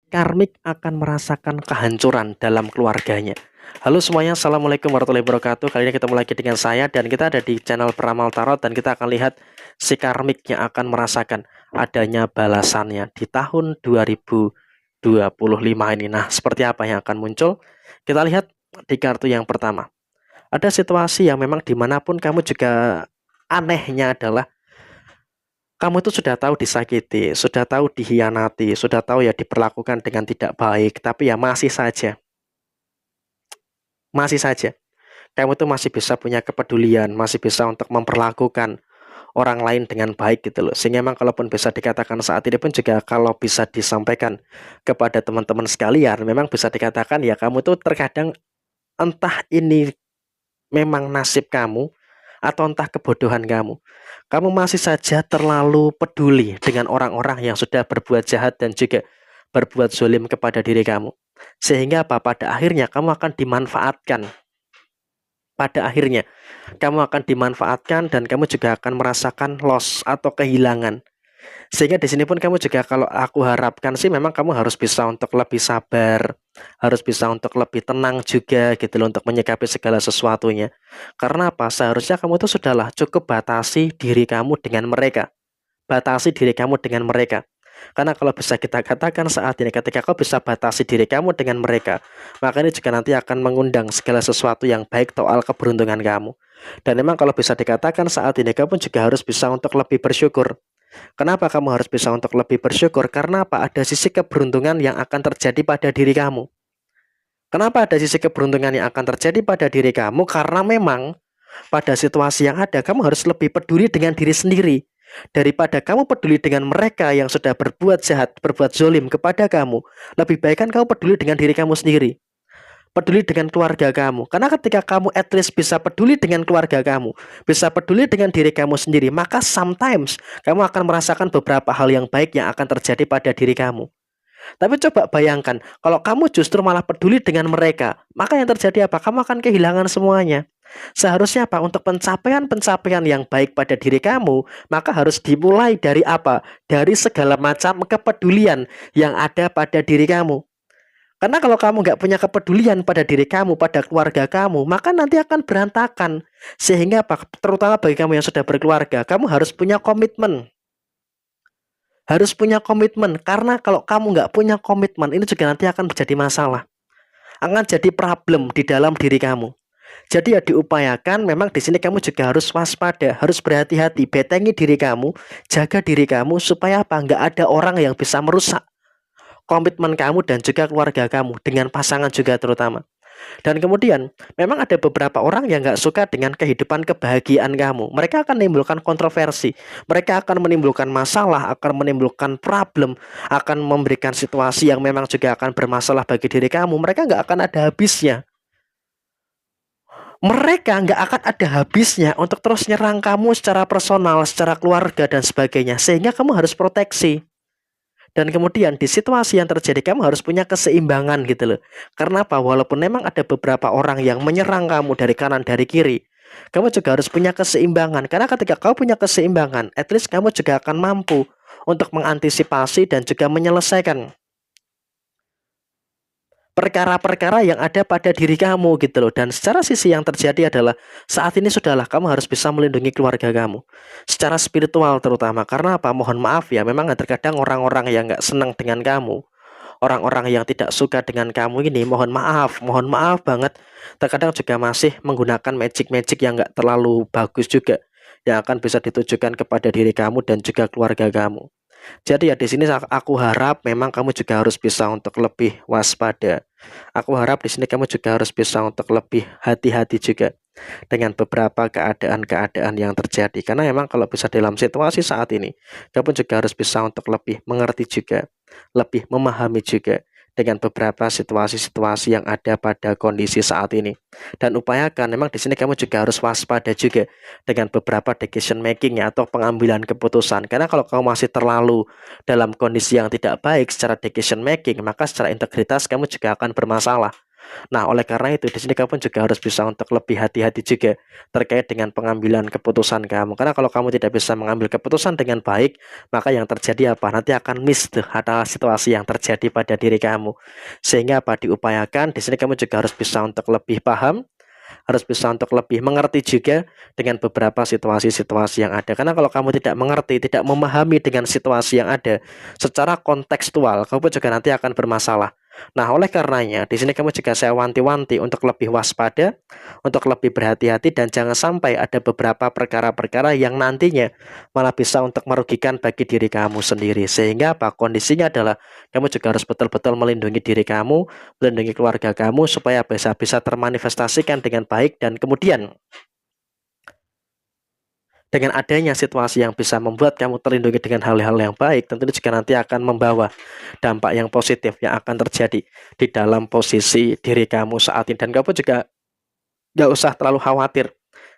karmik akan merasakan kehancuran dalam keluarganya. Halo semuanya, Assalamualaikum warahmatullahi wabarakatuh. Kali ini ketemu lagi dengan saya dan kita ada di channel Peramal Tarot dan kita akan lihat si karmik yang akan merasakan adanya balasannya di tahun 2025 ini. Nah, seperti apa yang akan muncul? Kita lihat di kartu yang pertama. Ada situasi yang memang dimanapun kamu juga anehnya adalah kamu itu sudah tahu disakiti, sudah tahu dihianati, sudah tahu ya diperlakukan dengan tidak baik, tapi ya masih saja, kamu itu masih bisa punya kepedulian, masih bisa untuk memperlakukan orang lain dengan baik gitu loh. Sehingga memang kalaupun bisa dikatakan saat ini pun juga kalau bisa disampaikan kepada teman-teman sekalian, memang bisa dikatakan ya kamu tuh terkadang entah ini memang nasib kamu atau entah kebodohan kamu. Kamu masih saja terlalu peduli dengan orang-orang yang sudah berbuat jahat dan juga berbuat zolim kepada diri kamu. Sehingga apa? Pada akhirnya kamu akan dimanfaatkan. Pada akhirnya kamu akan dimanfaatkan dan kamu juga akan merasakan loss atau kehilangan. Sehingga di sini pun kamu juga kalau aku harapkan sih memang kamu harus bisa untuk lebih sabar, harus bisa untuk lebih tenang juga gitu loh untuk menyikapi segala sesuatunya. Karena apa? Seharusnya kamu tuh sudahlah cukup batasi diri kamu dengan mereka. Batasi diri kamu dengan mereka. Karena kalau bisa kita katakan saat ini ketika kau bisa batasi diri kamu dengan mereka, maka ini juga nanti akan mengundang segala sesuatu yang baik soal keberuntungan kamu. Dan memang kalau bisa dikatakan saat ini kamu juga harus bisa untuk lebih bersyukur. Kenapa kamu harus bisa untuk lebih bersyukur? Karena apa? Ada sisi keberuntungan yang akan terjadi pada diri kamu. Kenapa ada sisi keberuntungan yang akan terjadi pada diri kamu? Karena memang pada situasi yang ada, kamu harus lebih peduli dengan diri sendiri. Daripada kamu peduli dengan mereka yang sudah berbuat jahat, berbuat zolim kepada kamu, lebih baik kan kamu peduli dengan diri kamu sendiri. Peduli dengan keluarga kamu. Karena ketika kamu at least bisa peduli dengan keluarga kamu, bisa peduli dengan diri kamu sendiri, maka sometimes kamu akan merasakan beberapa hal yang baik yang akan terjadi pada diri kamu. Tapi coba bayangkan, kalau kamu justru malah peduli dengan mereka, maka yang terjadi apa? Kamu akan kehilangan semuanya. Seharusnya apa? Untuk pencapaian-pencapaian yang baik pada diri kamu, maka harus dimulai dari apa? Dari segala macam kepedulian yang ada pada diri kamu. Karena kalau kamu nggak punya kepedulian pada diri kamu, pada keluarga kamu, maka nanti akan berantakan. Sehingga apa? Terutama bagi kamu yang sudah berkeluarga, kamu harus punya komitmen. Harus punya komitmen. Karena kalau kamu nggak punya komitmen, ini juga nanti akan menjadi masalah. Akan jadi problem di dalam diri kamu. Jadi ya diupayakan, memang di sini kamu juga harus waspada, harus berhati-hati, betengi diri kamu, jaga diri kamu supaya apa? Nggak ada orang yang bisa merusak komitmen kamu dan juga keluarga kamu dengan pasangan juga terutama. Dan kemudian memang ada beberapa orang yang nggak suka dengan kehidupan kebahagiaan kamu. Mereka akan menimbulkan kontroversi, mereka akan menimbulkan masalah, akan menimbulkan problem, akan memberikan situasi yang memang juga akan bermasalah bagi diri kamu. Mereka nggak akan ada habisnya. Mereka nggak akan ada habisnya untuk terus nyerang kamu secara personal, secara keluarga dan sebagainya. Sehingga kamu harus proteksi. Dan kemudian di situasi yang terjadi kamu harus punya keseimbangan gitu loh. Karena apa? Walaupun memang ada beberapa orang yang menyerang kamu dari kanan dari kiri, kamu juga harus punya keseimbangan. Karena ketika kau punya keseimbangan, at least kamu juga akan mampu untuk mengantisipasi dan juga menyelesaikan perkara-perkara yang ada pada diri kamu gitu loh. Dan secara sisi yang terjadi adalah saat ini sudahlah kamu harus bisa melindungi keluarga kamu secara spiritual terutama. Karena apa? Mohon maaf ya, memang terkadang orang-orang yang nggak senang dengan kamu, orang-orang yang tidak suka dengan kamu ini, mohon maaf banget, terkadang juga masih menggunakan magic-magic yang nggak terlalu bagus juga, yang akan bisa ditujukan kepada diri kamu dan juga keluarga kamu. Jadi ya di sini aku harap memang kamu juga harus bisa untuk lebih waspada. Aku harap di sini kamu juga harus bisa untuk lebih hati-hati juga dengan beberapa keadaan-keadaan yang terjadi. Karena memang kalau bisa dalam situasi saat ini, kamu juga harus bisa untuk lebih mengerti juga, lebih memahami juga dengan beberapa situasi-situasi yang ada pada kondisi saat ini. Dan upayakan memang di sini kamu juga harus waspada juga dengan beberapa decision making ya, atau pengambilan keputusan. Karena kalau kamu masih terlalu dalam kondisi yang tidak baik secara decision making, maka secara integritas kamu juga akan bermasalah. Nah, oleh karena itu di sini kamu juga harus bisa untuk lebih hati-hati juga terkait dengan pengambilan keputusan kamu. Karena kalau kamu tidak bisa mengambil keputusan dengan baik, maka yang terjadi apa? Nanti akan miss tuh ada situasi yang terjadi pada diri kamu. Sehingga apa diupayakan di sini kamu juga harus bisa untuk lebih paham, harus bisa untuk lebih mengerti juga dengan beberapa situasi-situasi yang ada. Karena kalau kamu tidak mengerti, tidak memahami dengan situasi yang ada secara kontekstual, kamu juga nanti akan bermasalah. Nah, oleh karenanya, di sini kamu juga saya wanti-wanti untuk lebih waspada, untuk lebih berhati-hati, dan jangan sampai ada beberapa perkara-perkara yang nantinya malah bisa untuk merugikan bagi diri kamu sendiri. Sehingga apa? Kondisinya adalah kamu juga harus betul-betul melindungi diri kamu, melindungi keluarga kamu supaya bisa termanifestasikan dengan baik, dan kemudian dengan adanya situasi yang bisa membuat kamu terlindungi dengan hal-hal yang baik, tentunya juga nanti akan membawa dampak yang positif yang akan terjadi di dalam posisi diri kamu saat ini. Dan kamu juga gak usah terlalu khawatir,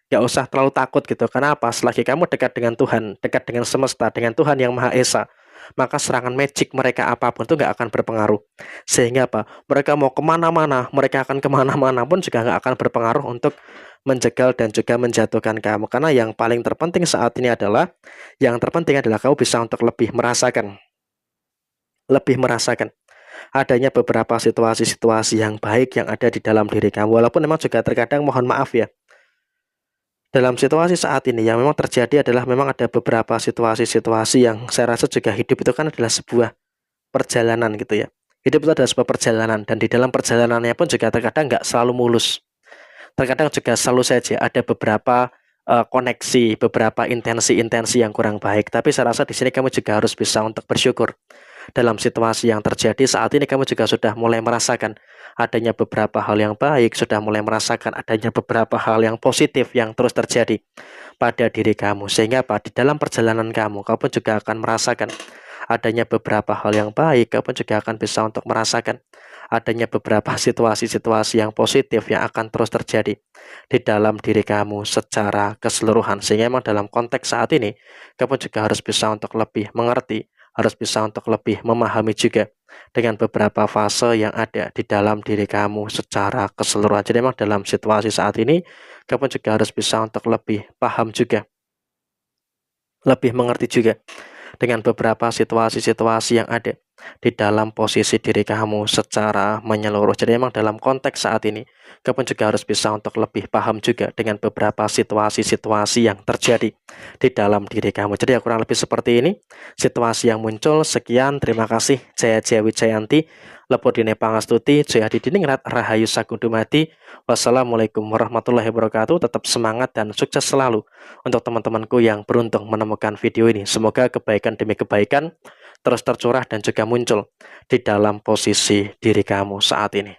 gak usah terlalu takut gitu. Karena apa? Selagi kamu dekat dengan Tuhan, dekat dengan semesta, dengan Tuhan yang Maha Esa, maka serangan magic mereka apapun itu nggak akan berpengaruh. Sehingga apa? Mereka mau kemana-mana, mereka akan kemana-mana pun juga nggak akan berpengaruh untuk menjegal dan juga menjatuhkan kamu. Karena yang paling terpenting saat ini adalah, yang terpenting adalah kamu bisa untuk lebih merasakan adanya beberapa situasi-situasi yang baik yang ada di dalam diri kamu. Walaupun memang juga terkadang mohon maaf ya, dalam situasi saat ini yang memang terjadi adalah memang ada beberapa situasi-situasi yang saya rasa juga hidup itu kan adalah sebuah perjalanan gitu ya. Hidup itu adalah sebuah perjalanan, dan di dalam perjalanannya pun juga terkadang nggak selalu mulus. Terkadang juga selalu saja ada beberapa koneksi, beberapa intensi-intensi yang kurang baik. Tapi saya rasa di sini kamu juga harus bisa untuk bersyukur. Dalam situasi yang terjadi saat ini kamu juga sudah mulai merasakan adanya beberapa hal yang baik, sudah mulai merasakan adanya beberapa hal yang positif yang terus terjadi pada diri kamu. Sehingga apa? Di dalam perjalanan kamu juga akan merasakan adanya beberapa hal yang baik, kamu juga akan bisa untuk merasakan adanya beberapa situasi-situasi yang positif yang akan terus terjadi di dalam diri kamu secara keseluruhan. Sehingga memang dalam konteks saat ini, kamu juga harus bisa untuk lebih mengerti, harus bisa untuk lebih memahami juga dengan beberapa fase yang ada di dalam diri kamu secara keseluruhan. Jadi memang dalam situasi saat ini, kamu juga harus bisa untuk lebih paham juga, lebih mengerti juga dengan beberapa situasi-situasi yang ada di dalam posisi diri kamu secara menyeluruh. Jadi memang dalam konteks saat ini, kamu juga harus bisa untuk lebih paham juga dengan beberapa situasi-situasi yang terjadi di dalam diri kamu. Jadi ya kurang lebih seperti ini situasi yang muncul. Sekian, terima kasih. Jaya Jaya Wijayanti, Lepodine Pangastuti, Jaya Didiningrat, Rahayu Sakundumati. Wassalamualaikum warahmatullahi wabarakatuh. Tetap semangat dan sukses selalu untuk teman-temanku yang beruntung menemukan video ini. Semoga kebaikan demi kebaikan terus tercurah dan juga muncul di dalam posisi diri kamu saat ini.